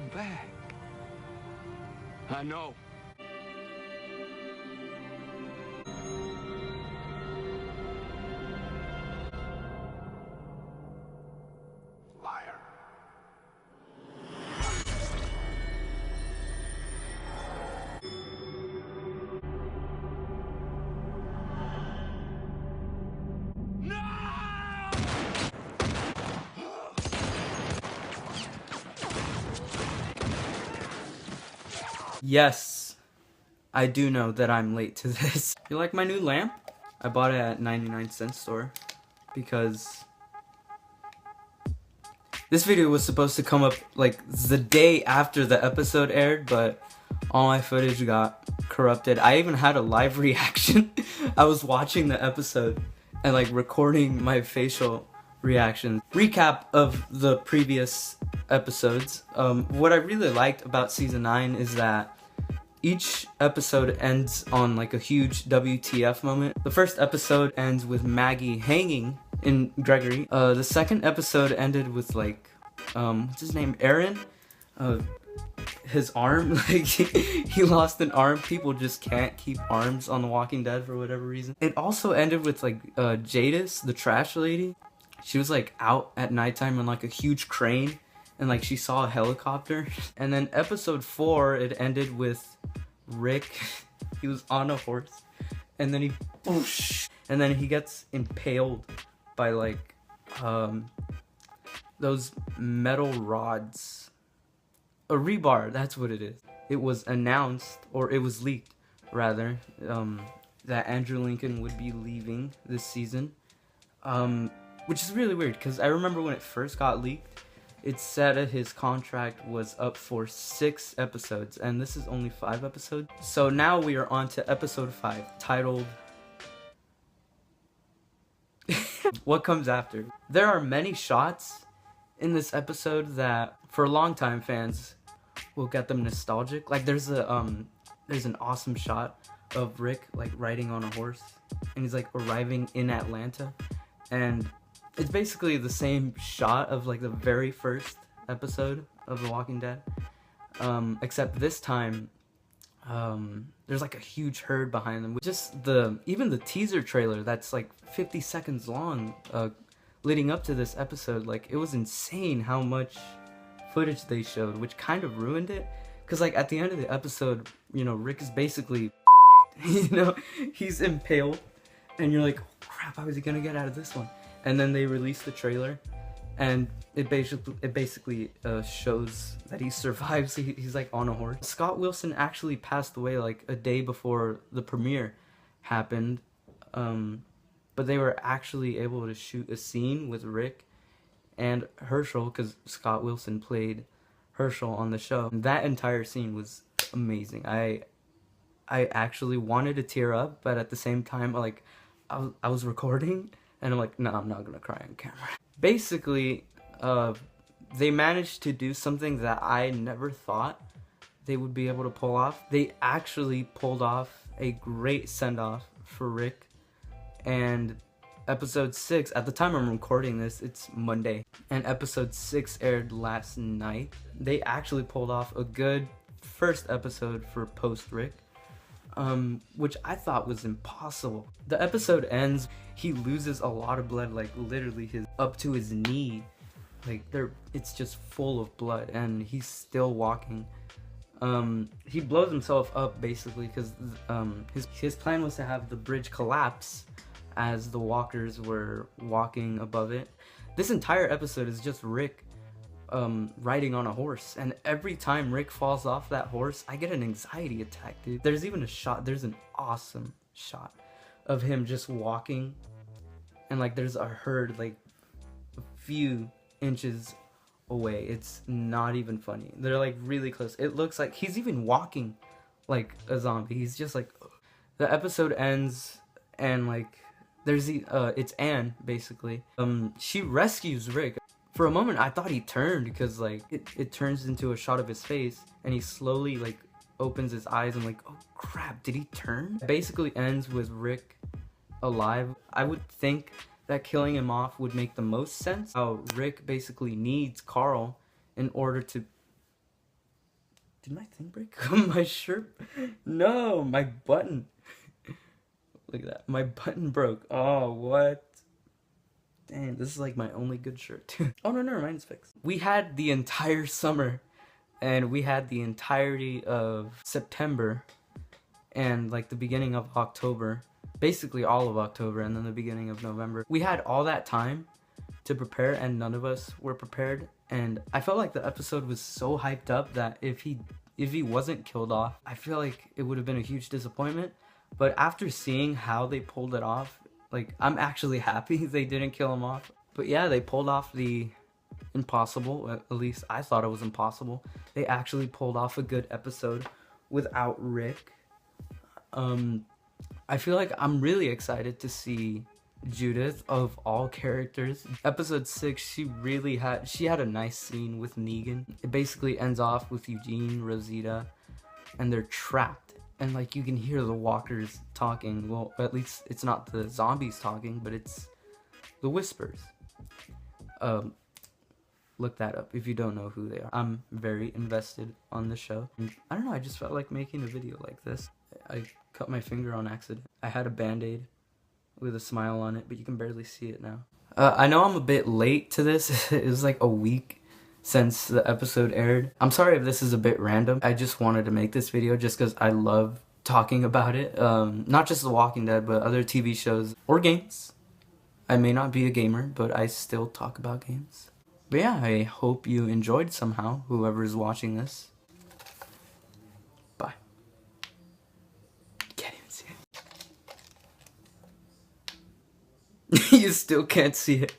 come back. I know. Liar. Yes, I do know that I'm late to this. You like my new lamp? I bought it at 99-cent store because this video was supposed to come up like the day after the episode aired, but all my footage got corrupted. I even had a live reaction. I was watching the episode and like recording my facial reactions. Recap of the previous episodes. What I really liked about season 9 is that each episode ends on like a huge WTF moment. The first episode ends with Maggie hanging in Gregory. The second episode ended with like, what's his name? Aaron? His arm, like he lost an arm. People just can't keep arms on The Walking Dead for whatever reason. It also ended with like Jadis, the trash lady. She was like out at nighttime on like a huge crane and like she saw a helicopter. And then episode 4, it ended with Rick. He was on a horse and then he whoosh, and then he gets impaled by like those metal rods. A rebar, that's what it is. It was announced, or it was leaked rather, that Andrew Lincoln would be leaving this season, which is really weird because I remember when it first got leaked, it said that his contract was up for 6 episodes, and this is only 5 episodes. So now we are on to episode 5, titled What Comes After. There are many shots in this episode that, for longtime fans, will get them nostalgic. Like there's an awesome shot of Rick like riding on a horse, and he's like arriving in Atlanta, and it's basically the same shot of like the very first episode of The Walking Dead, except this time there's like a huge herd behind them. Just even the teaser trailer that's like 50 seconds long leading up to this episode, like it was insane how much footage they showed, which kind of ruined it, because like at the end of the episode, you know, Rick is basically you know, he's impaled and you're like, oh, crap, how is he gonna get out of this one? And then they release the trailer and it basically shows that he survives. He's like on a horse. Scott Wilson actually passed away like a day before the premiere happened, but they were actually able to shoot a scene with Rick and Herschel, because Scott Wilson played Herschel on the show. That entire scene was amazing. I actually wanted to tear up, but at the same time, like, I was recording, and I'm like, no, I'm not gonna cry on camera. Basically, they managed to do something that I never thought they would be able to pull off. They actually pulled off a great send-off for Rick, and episode 6, at the time I'm recording this, it's Monday, and episode 6 aired last night. They actually pulled off a good first episode for post-Rick, which I thought was impossible. The episode ends, he loses a lot of blood, like literally up to his knee. Like it's just full of blood, and he's still walking. He blows himself up basically because his plan was to have the bridge collapse as the walkers were walking above it. This entire episode is just Rick riding on a horse, and every time Rick falls off that horse, I get an anxiety attack, dude. There's even there's an awesome shot of him just walking, and like there's a herd like a few inches away. It's not even funny. They're like really close. It looks like he's even walking like a zombie. He's just like, ugh. The episode ends, and like there's it's Anne basically. She rescues Rick. For a moment I thought he turned, because like it turns into a shot of his face and he slowly like opens his eyes. and like, oh crap, did he turn? It basically ends with Rick alive. I would think that killing him off would make the most sense. How Rick basically needs Carl in order to Did my thing break? My shirt? No, my button. Look at that. My button broke. Oh, what? Dang, this is like my only good shirt. Oh, no, never mind. It's fixed. We had the entire summer, and we had the entirety of September, and like the beginning of October. Basically all of October, and then the beginning of November. We had all that time to prepare, and none of us were prepared. And I felt like the episode was so hyped up that if he wasn't killed off, I feel like it would have been a huge disappointment. But after seeing how they pulled it off, like, I'm actually happy they didn't kill him off. But yeah, they pulled off the impossible. At least I thought it was impossible. They actually pulled off a good episode without Rick. I feel like I'm really excited to see Judith of all characters. Episode 6, she had a nice scene with Negan. It basically ends off with Eugene, Rosita, and they're trapped. And like you can hear the walkers talking. Well, at least it's not the zombies talking, but it's the whispers. Look that up if you don't know who they are. I'm very invested on the show. And I don't know, I just felt like making a video like this. I cut my finger on accident. I had a band-aid with a smile on it, but you can barely see it now. I know I'm a bit late to this. It was like a week since the episode aired. I'm sorry if this is a bit random. I just wanted to make this video just because I love talking about it. Not just The Walking Dead, but other TV shows or games. I may not be a gamer, but I still talk about games. But yeah, I hope you enjoyed somehow, whoever is watching this. Bye. Can't even see it. You still can't see it.